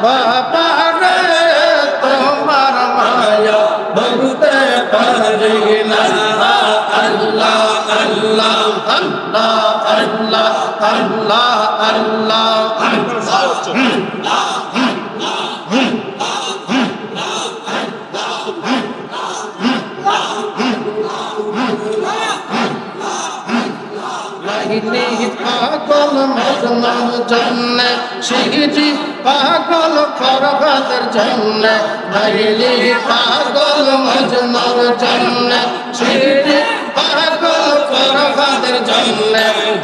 বাবা রে তোমার মায়া ভুলতে পারি না আল্লাহ আল্লাহ আল্লাহ আল্লাহ আল্লাহ আল্লাহ পাগল মজনুর জন্য শিখি পাগল ফরহাদের জন্য লাইলি পাগল মজনুর জন্য শিখি পাগল ফরহাদের জন্য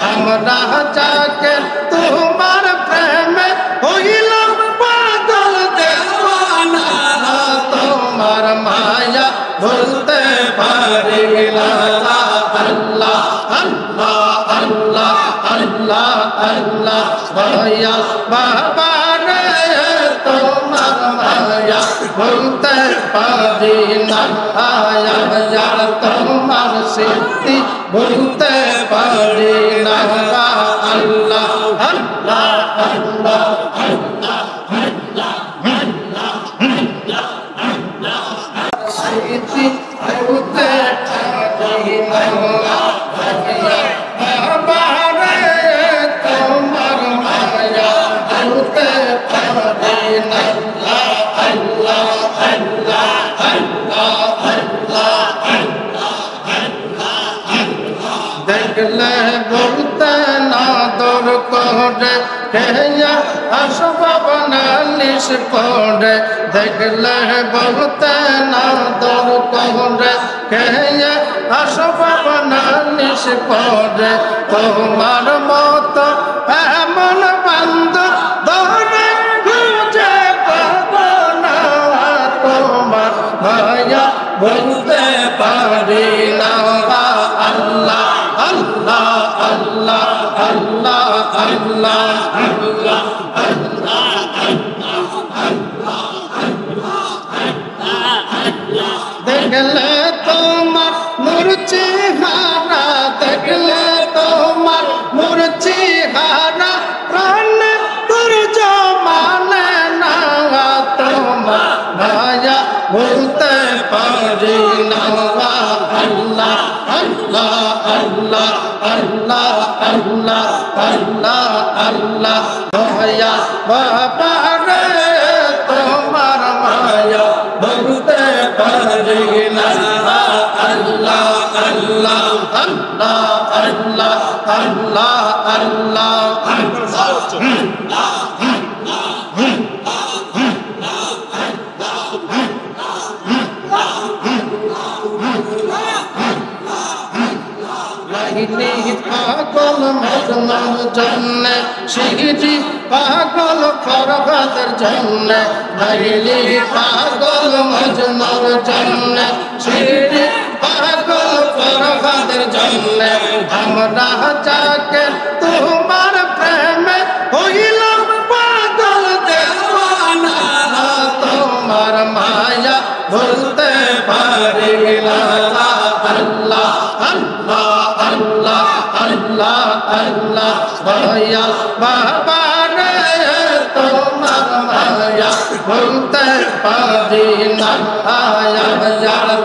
আমরা যাকে তোমার প্রেমে হইলাম পাগল দেওয়ানা তোমার মায়া ভুলতে পারি না আল্লাহ আল্লাহ আল্লাহ আল্লাহ আল্লাহ মায়া বাবা রে তোমার মায়া ভুলতে পারি না আয়া তোমার স্মৃতি ভুলতে পারি না আল্লাহ আল্লাহ আল্লাহ স্মৃতি ভুলতে পারি না দেখলে বলতে না দর করে কেয়া আসবাব নালিশ করে দেখলে বলতে না দর করে কেয়া আসবাব নালিশ করে তোমার মতো এমন বান্ধব ধরে খুঁজে পাবো না তোমার মায়া বলতে পারি না আল্লাহ আল্লাহ আল্লাহ আল্লাহ আল্লাহ আল্লাহ দেখলে তোমার নূর চেহারা দেখলে তোমার নূর চেহারা প্রাণ তোর জমানে না তোমার মায়া ভুলতে পারি না আল্লাহ আল্লাহ আল্লাহ আল্লাহ আল্লাহ আল্লাহ আল্লাহ মায়া বাবা রে তোমার মায়া ভুলতে পারি না আল্লাহ আল্লাহ আল্লাহ আল্লাহ আল্লাহ আল্লাহ পাগল মজনুর জন্য শিখি পাগল ফরহাদের জন্য লাইলি পাগল মজনুর জন্য শিখি পাগল ফরহাদের জন্য আমরা যাকে তোমার প্রেমে হইলাম পাগল দেওয়ানা তোমার মায়া ভুলতে পারি না আল্লাহ আল্লাহ আল্লাহ আল্লাহ আল্লাহ মায়া বাবা রে তোমার মায়া ভুলতে পারি না আয়া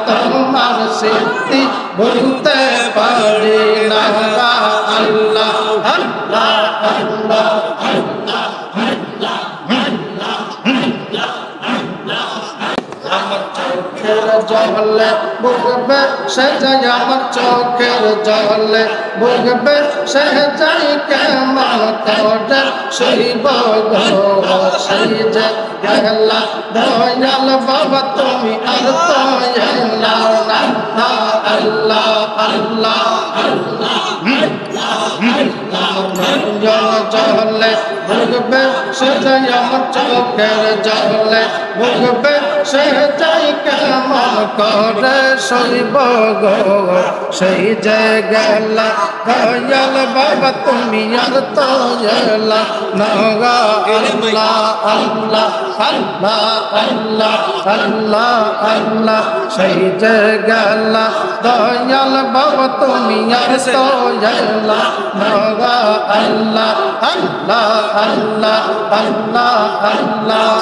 তোমার স্মৃতি ভুলতে পারি না আল্লাহ আল্লাহ আল্লাহ জলে বুঝবে সে যাই আমার চোখের জলে বুঝবে সে যাই কেমন করে শিব গো সেই যে গেলা দয়াল বাবা তুমি আর তো এলাও না আল্লাহ আল্লাহ আল্লাহ জলে বুঝবে সে যাই আমার চোখের জলে বুঝবে সে যাই কেমন করে শৈব গো সেই যে গেলা দয়াল বাবা তুমি আর তো এলা না আল্লাহ আল্লাহ আল্লাহ আল্লাহ আল্লাহ আল্লাহ সেই যে গেলা দয়াল বাবা তুমি আর তো গেলা নগা আল্লাহ আল্লাহ আল্লাহ আল্লাহ আল্লাহ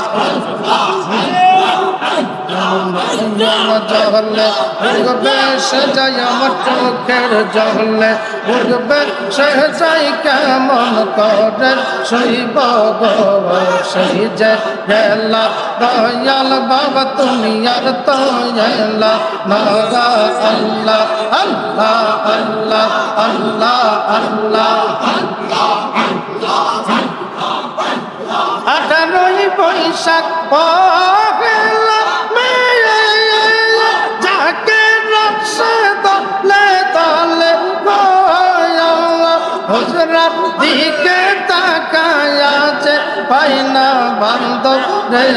জহলে উঠবে সে যাই আমার চোখের জহলে উঠবে সে যাই কেমন করে শৈব গো সেই যে গেলা দয়াল বাবা তুমি আর তো গেলা নগা আল্লাহ আল্লাহ আল্লাহ আল্লাহ আল্লাহ আঠারোই বৈশাখ পহেলা যাকে রসে দলে দলে হুজরাত দিকে তাকায় আছে পাই না বান্ধব রে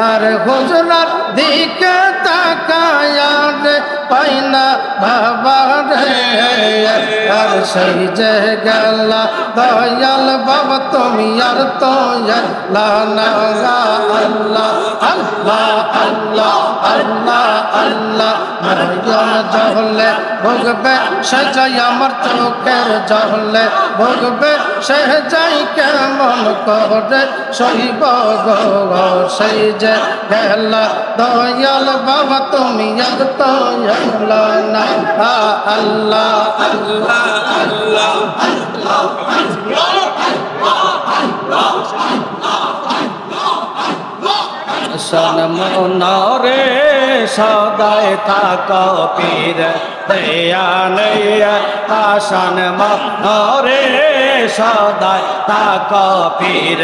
আর হুজরাত দিকে তাকায় রে পাই না বাবা রে আর সেই যে গেলা দয়াল বাবা তুমি আর তো না আল্লাহ আল্লাহ আল্লাহ আল্লাহ আল্লাহ মরিয়ম জহলে ভোগবে সে যাই আমার চোখের জহলে ভোগবে সে যাই কেমন করে সহিব গো সেই যে গেলা দয়াল বাবা তুমি আর তো না আল্লাহ আল্লাহ আল্লাহ সনমনরে সদায় থাক পীর দয়া নয়া আশান মনরে সদায় থাক পীর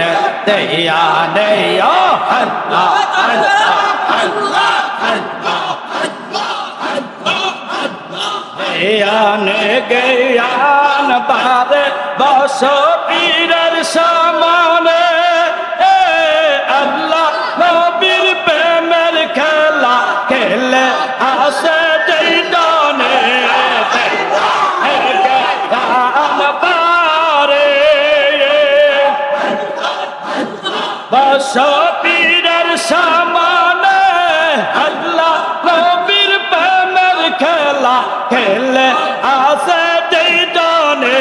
দয়া নয়া আল্লাহ আল্লাহ আল্লাহ আল্লাহ জ্ঞান জ্ঞান বারে বস পীরের সমানে আল্লাহ নবীর প্রেমের খেলা খেলে আসে যেই ডানে জ্ঞান বারে বস পীরের সমানে আল্লাহ নবীর প্রেমের খেলা খেলে আসে যেই ডানে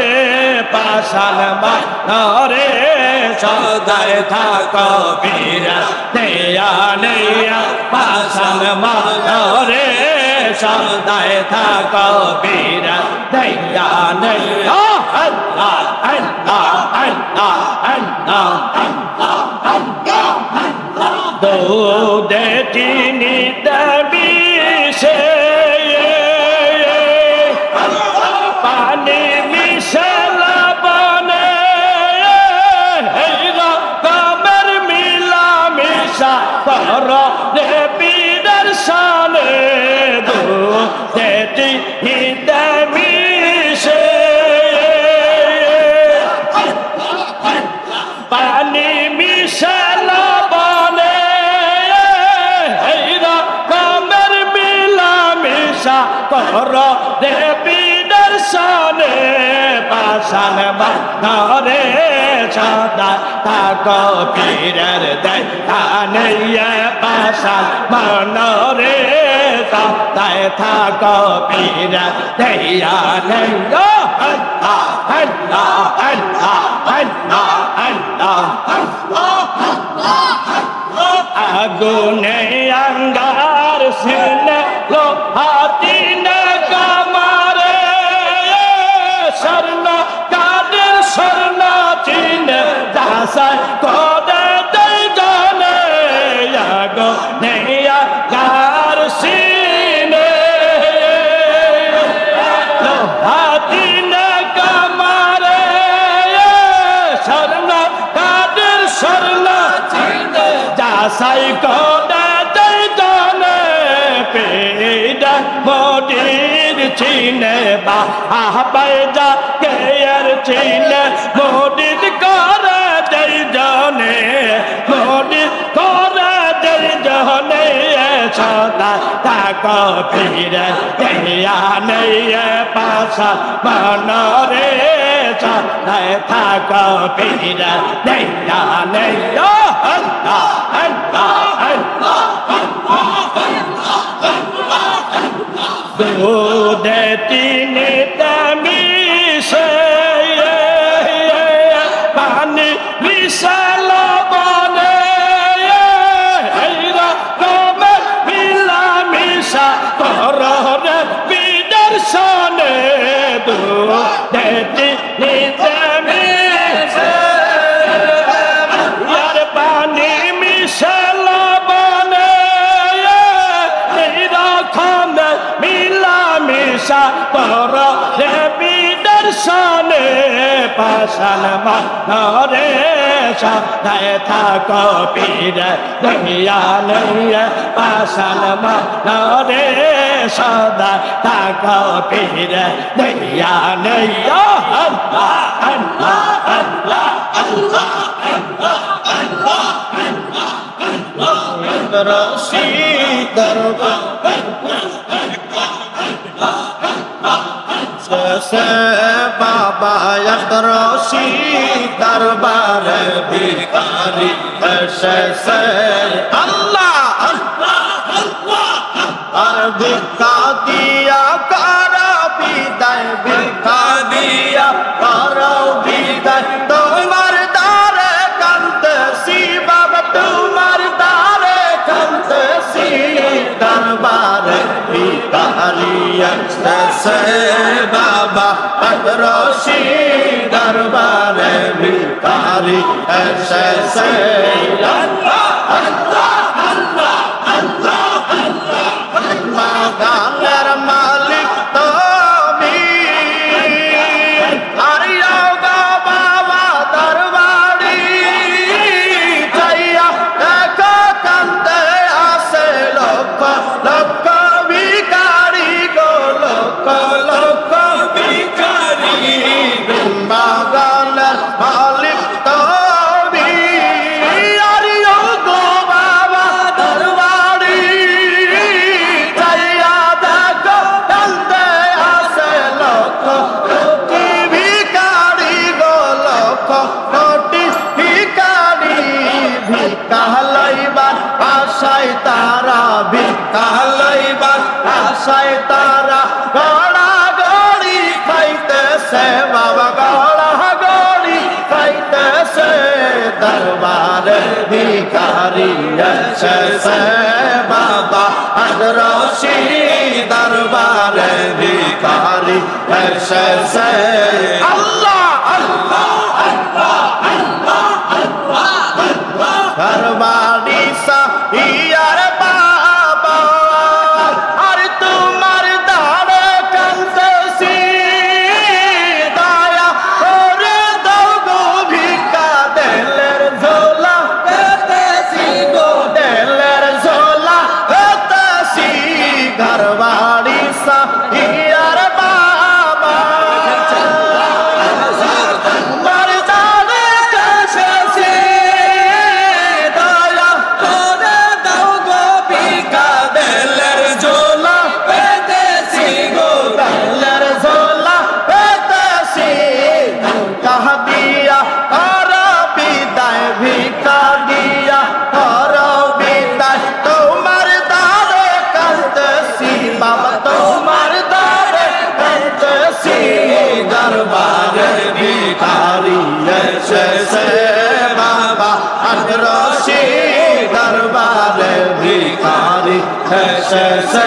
পাশান মানরে সদায় থাক পীর দয়া নয়া পাশান মানরে সদায় থাক পীর দয়া নয়া আল্লাহ আল্লাহ আল্লাহ আল্লাহ আল্লাহ দৌড়ে চিনি দেবী সে পানি মিশালা বনে কামের মিলা মিশা কর রে পীরের সানে দৌড়ে চিনি দেবী সে পানি মিশালা বনে কামের মিলা মিশা কর রে পীরের সানে পাশান মানরে সদা থাক পীরের দয়া নয়া পাশান মানরে সদায় থাক পীর দয়া নয়া আল্লাহ আল্লাহ আল্লাহ আল্লাহ আল্লাহ আগুনে অঙ্গার সিনে লোহাতিনে কামারে স্বর্ণ কাদের স্বর্ণ চিনে দাসায় কোদে দেই জানে আগুনে অঙ্গার সিনে লোহাতিনে কামারে স্বর্ণ কাদের স্বর্ণ চিনে দাসাই কোদে দেই জানে পেডা মোদির চিনে বা আহবাইজা কেয়ার চিনে মোদির করে দেই জানে মোদির করে দেই জানে সদা থাক পীর দয়া নয়া পাশান মানরে সদায় থাক পীর দয়া নয়া দুধে চিনিতে মিশে পানি মিশাল বনে এইরকমে মিলামিশা কররে বিদর্শনে দুধে চিনিতে মিশে আর পানি মিশাল বনে এইরকমে মিলামিশা কররে বিদর্শনে পাশান মানরে সাধায় থাকো পীরে দয়ালে পাশান মানরে সদা থাকো পীরে দয়ালে আল্লাহ আল্লাহ আল্লাহ আল্লাহ আল্লাহ রশি দরবার से बाबा यकरोशी दरबार भिखारी से अल्लाह और भिखा दिया करो विदाई भिखा दिया करो विदाई तुम्हार दारे कंत सी बाबा तुम्हार दारे कंत सी दरबार भिखारी से बाबा अकरोशी दरबार भिखारी से अल्लाह अल्लाह अल्लाह अल्लाह अल्लाह गालेर मालिक तो भी हरिया बाबा दरबारी जैया देखो कंदे आसे लोक लोक भिखारी गो लोक लोक बागालेर मालिक तो भी हरिया गो बाबा दरबारी जैया देखो कंदे आसे लोक लोकी भिखारी गो लोक लोटी भिखारी भिखा लइबार आशाय तारा भिखा लइबार आशाय तारा गड़ा गड़ी खाइतेছে बाबा गड़ा गड़ी खाइतेছে दरबार भिखारी से बाबा अकरोशी दरबार भिखारी से अल्लाह अल्लाह अल्लाह अल्लाह अल्लाह दरबारी सा यार बाबा और तुम्हार दारे कंत सी दया करे दो गो भिका देलेर झोला देते सी गो देलेर झोला देते सी घरवाड़ी सा यार बाबा तुम्हार दारे कंत सी दया करे दो गो भिका देलेर झोला देते सी गो देलेर झोला देते सी कह दिया करो विदाई भिका दिया करो विदाई तुम्हार दारे कंत सी बाबा तुम्हार दारे कंत सी दरबार भिखारी से बाबा अकरोशी दरबार भिखारी से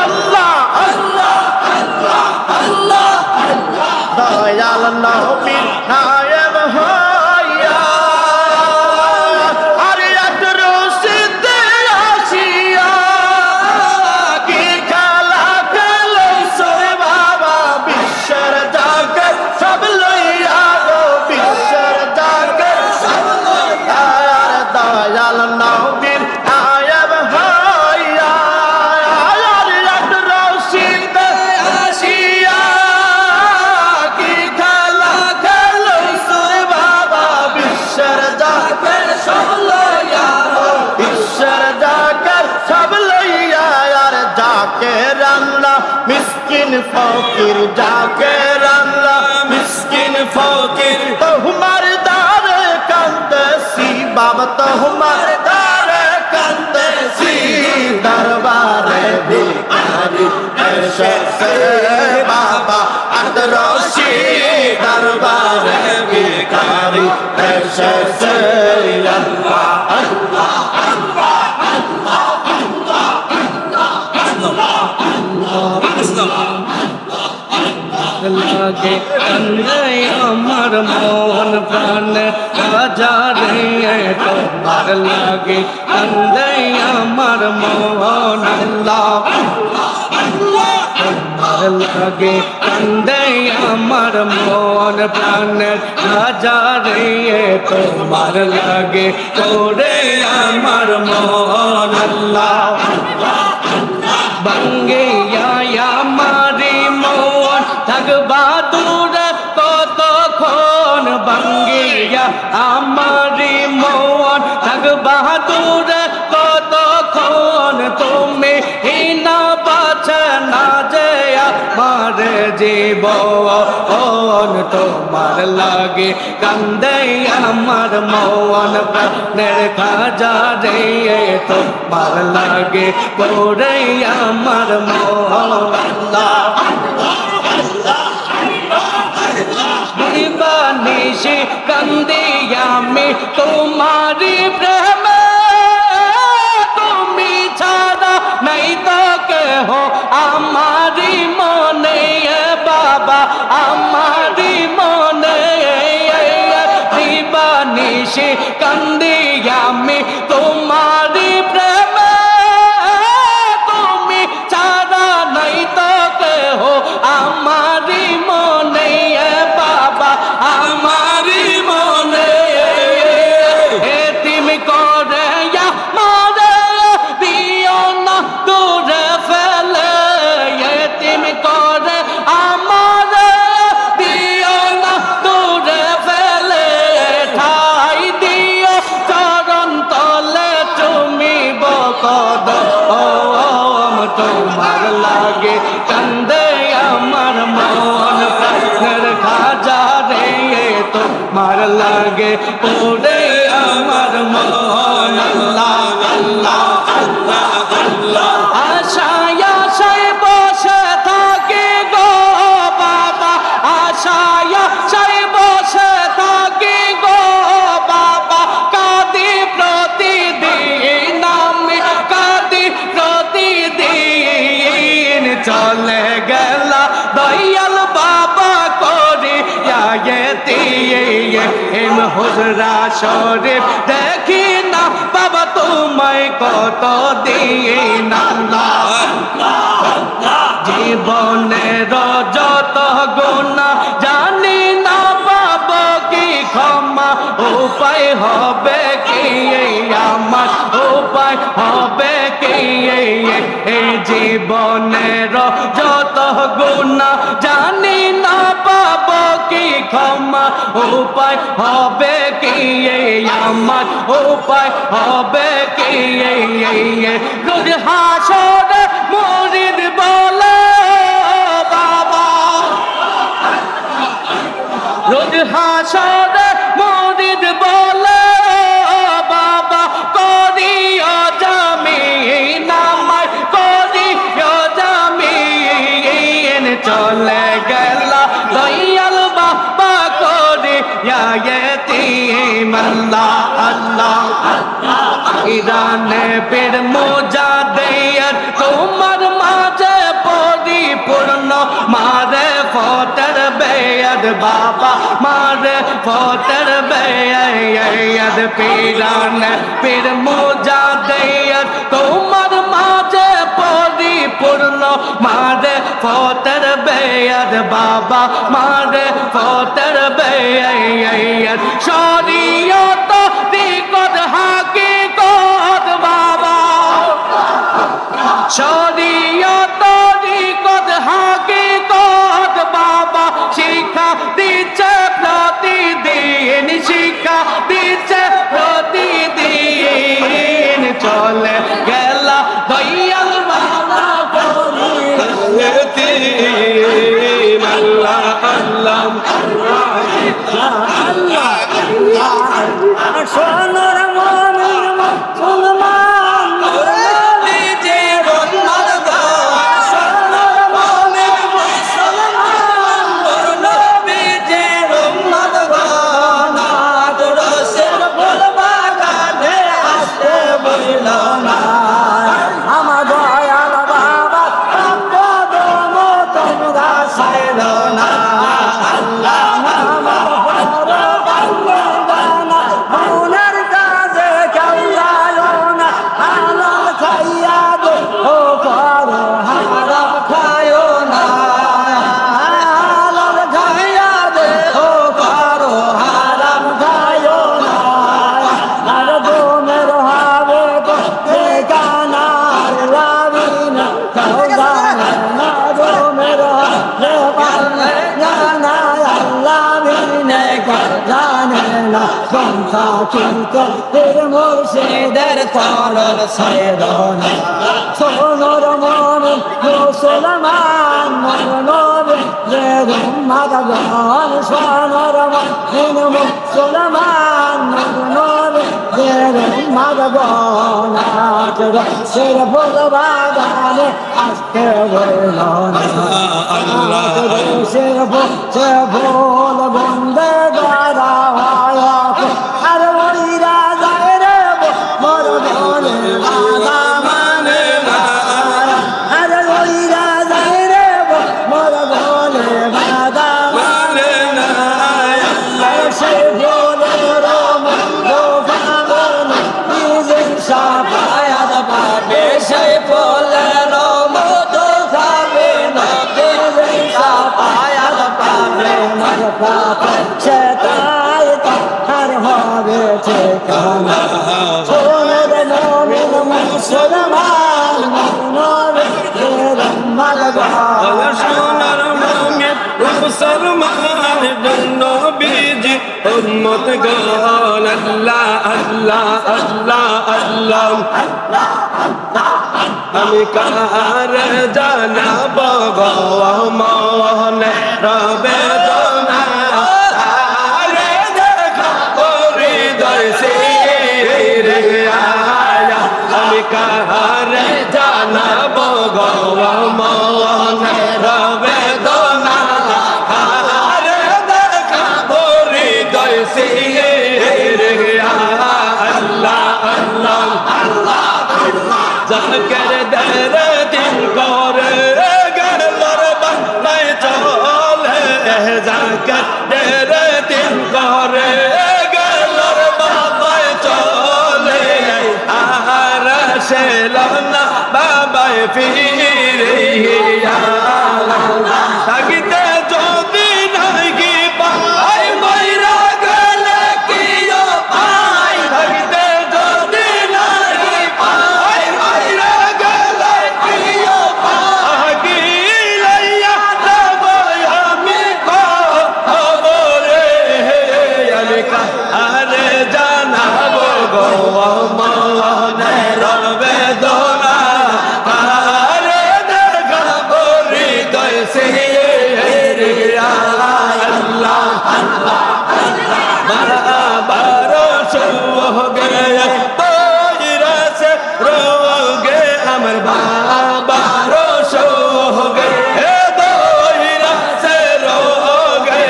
अल्लाह अल्लाह अल्लाह अल्लाह दयाल नबी नायब होया अरे अकरोशी दे आशिया की कला कलो सोए बाबा बिशर जाकर सब लइया गो बिशर जाकर सब लइया दयाल नबी नायब होया अरे अकरोशी दे आशिया की कला कलो सोए बाबा बिशर जाकर सब लइया बिशर जाकर सब लइया यार जाके रंगला मिस्किन फकीर जाके रंगला मिस्किन फकीर तो हमारे दारे कंत सी अब तुम्हारे दर कंदेसी दरबारे भिखारी ऐसे से बाबा अदरोशी दरबारे भिखारी ऐसे से अल्लाह अल्लाह लागे कंदे अमर मोहन प्राण राजा रे तो मार लागे कंदे अमर मोहन अल्लाह लागे कंदे अमर मोहन प्राण राजा रे तो मार लागे तोरे अमर मोहन अल्लाह बंगे या मारी मोहन थग बहादुर कत खोन बंगिया आमारी मोहन थग बहादुर कत खोन तुम्हें ही ना बचना जया मारे जीवन तुम्हार लागे कंदे अमर मोहन प्राणेर खाजा रे तुम्हार लागे पोरे अमर मोहन अल्लाह निशी कंदियामी तुम्हारी प्रेम तुमी छाड़ा नहीं तो के हो हमारी मोने बाबा हमारी मोने निशी कंदियामी तुम्हारी प्रेम तुमी छाड़ा नहीं तो के हो हमारी मोने बाबा हमारी मोने एतिम करे या मारे दियो ना दूर फैले एतिम करे हमारे दियो ना दूर फैले ठाई दियो चरण तले तुमी बकद ओम तुम्हार लागे कंदे अमर मोहन प्राणेर खाजा मार लागे पूरे अमर मोहन अल्लाह अल्लाह अल्लाह अल्लाह आशाय आशाय बसे थाकी गो बाबा आशाय आशाय बसे थाकी गो बाबा कादी प्रतिदिन আমি कादी प्रतिदिन चले गेला दयाल बाबा एम हुजरा शरीफ देखी ना बाबा तुम्हें कत दिन জীবনের যত গুনাহ জানি না পাব কি ক্ষমা উপায় হবে কি আমার উপায় হবে কি এই জীবনের যত গুনাহ জানি না পাব কি ক্ষমা উপায় হবে কি আমার উপায় হবে কি রোজ হাসরে মুরিদ বলে বাবা রোজ হাসরে মুরিদ বলে বাবা করিও জামিন আমায় করিও জামিন চলে গেল দয়াল বাবা করিয়া यतीम अल्लाह अल्लाह ইরানে পীর মুজাদ্দিদ তোমার মাঝে পরিপূর্ণ মারে ফতের বেয়াদ বাবা মারে ফতের বেয়াদ পীরানে পীর মুজাদ্দিদ তোমার মাঝে পরিপূর্ণ মারে ফতের বেয়াদ বাবা মারে ফতের বেয়াদ শরীয়ত দিকত হাকিকত বাবা শরীয়ত দিকত হাকিকত বাবা শিক্ষা দিচ্ছে প্রতিদিন শিক্ষা দিচ্ছে প্রতিদিন চলে গেলা দয়াল বাবা আল্লাহ আল্লাহ আল্লাহ আল্লাহ সোনার না বন্ধা কিন্তু মুর্শিদের চরণ সেদনা সোনর মন মুসলমান নবী মাদাগান সোনর মন মুসলমান নবী মাদাগান সের বলবাগানে আসতে বলল না সের ভোল বন্দে দাদা আর ওইরা যায় রে মর বলে বাবা মানে আর ওইরা যায় রে মর বলে বাবা মানে সে বলে রমন্দ ভাবন নিজে সাপায়াত পাবে সে বলে রমন্দ খাবে না নিজে সাপায়াত পাবে মর পাপে সে তাই তার হবে ঠিকানা সোনের নবীন মুসলমান নবীর মাদাগান সোনার মুমিন মুসলমান নবীজি উম্মত গান আল্লাহ আল্লাহ আল্লাহ আল্লাহ আমি কার জানাব গো মনে রবে দোনা আরে দেখা হৃদয় সে রে আয়া আমি কার জানাব গো মনে রবে দোনা আরে দেখা হৃদয় সে রে আল্লাহ আল্লাহ আল্লাহ জাকের দের দিন করে গেলর বান্দায় চলে জাকের দের দিন করে গেলর বান্দায় চলে আর সেলনা বাবায় ফিরিয়া থাকিতে যদি নাকি পাই মইরা গেলে কিও পাই থাকিতে যদি নাকি পাই মইরা গেলে কিও পাই গিলাইয়া দেব আমি খবরে আমি কারে জানাবো গো মনে রবে দোনা কারে দেখাবো হৃদয় সে আল্লাহ আল্লাহ বারো সো গে বৈরা সে রোগে আমার বারো সো গে বৈরা সে রোগে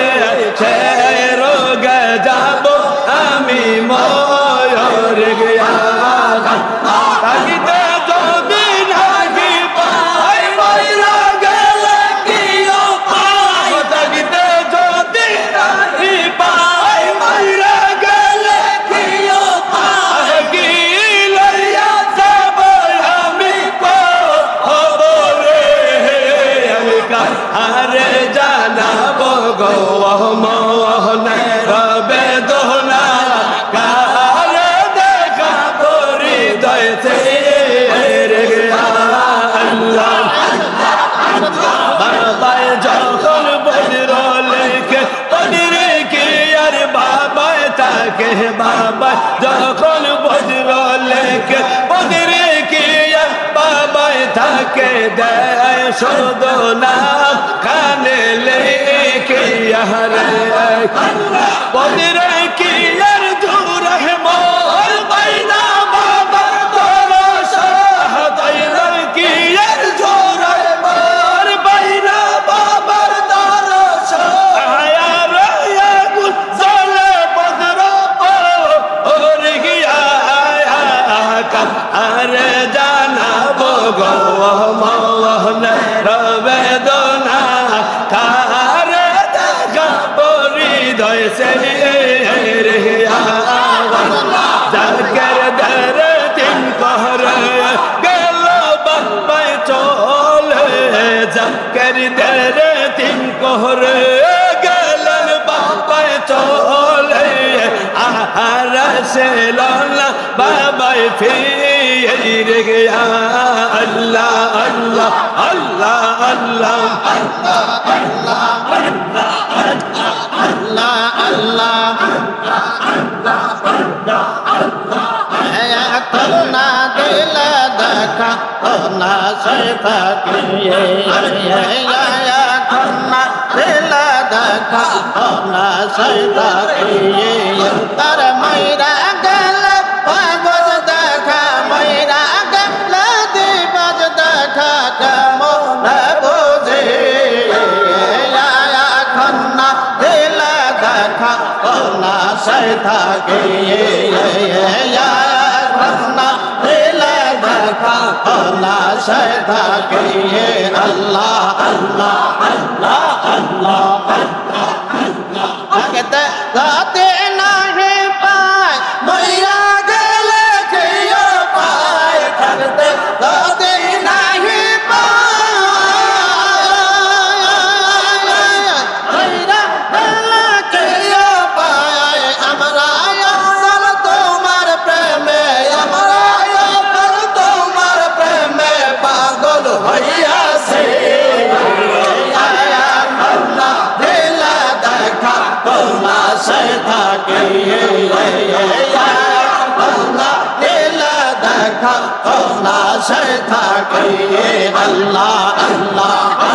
সে রোগে যাব আমি ময়ূর গিয়া থাকিতে যদি নাকি পাই ময়ূরা গেলে কিও পাই থাকিতে যদি নাকি পাই ময়ূরা গেলে কিও পাই গিলাইয়া যাব আমি খবরে আমি কারে জানাবো গো মনে রবে দোনা কারে দেখাবো হৃদয় সে রে আল্লাহ বাবায় যখন বজ্র লেখে বজ্রে কি আর বাবায় তাকে বাবায় যখন বজ্র লেখে বজ্রে কি আর বাবায় তাকে দেয় শোধনা কানে লেখে হারে বজ্রে কি আর জোরে মোর বাইনা বাবা দরস দইলার কি আর জোরে মোর বাইনা বাবার দরস আয়া রয়া গুল জলে বদর ওরে গিয়া কাম আরে জানাবো গো মনে রবে দোনা কারে দেখাবো হৃদয় সে রে জাকের দের দিন করে গেল বাবায় চলে জাকের দের দিন করে গেলেন বাবায় চলে আর से लौला बाबा फिर गया अल्लाह अल्लाह अल्लाह अल्लाह अल्लाह अल्लाह करना दिल देखा होना सैफा किए करना दिल देखा होना सैफा किए अरे मेरा गल बज देखा मेरा गल बज देखा कमो बुझे करना दिल देखा होना सैफा किए अल्लाह सैदा किए अल्लाह अल्लाह अल्लाह अल्लाह कहते गाते नहीं पाए मैया गले कियो पाए कहते गाते नहीं पाए मैया गले कियो पाए हमरा यार तुम्हार प्रेम हमरा भैया से आया अल्लाह दिल देखा कौना सैदा किए अल्लाह दिल देखा कौना सैदा किए अल्लाह अल्लाह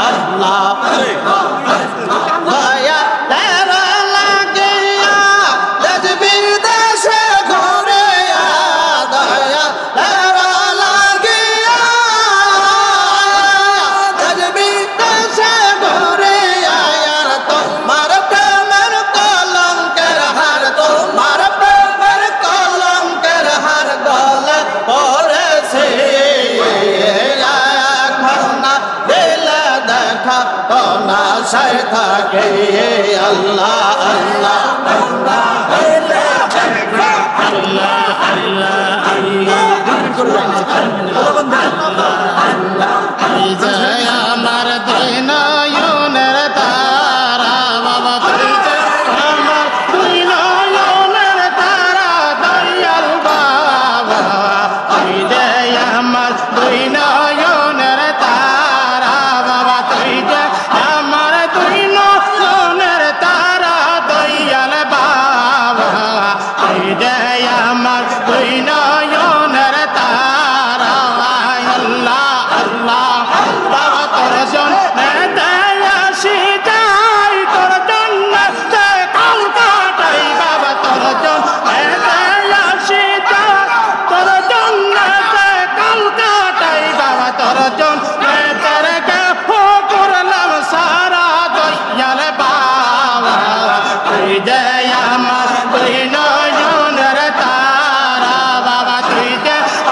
अल्लाह भैया तेरा लगिया तजबीर से घोरे दया सैदा के अल्लाह अल्लाह जय अमर दिन यूनर तारा बाबा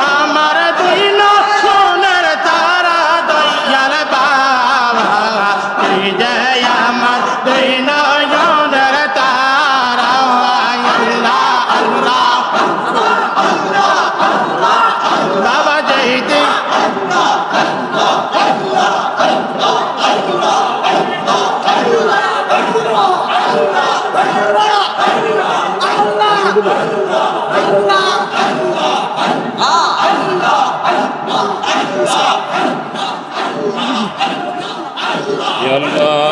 अमर दिन यूनर तारा दयाल बाबा जय अमर दिन यूनर तारा बाबा जय Allah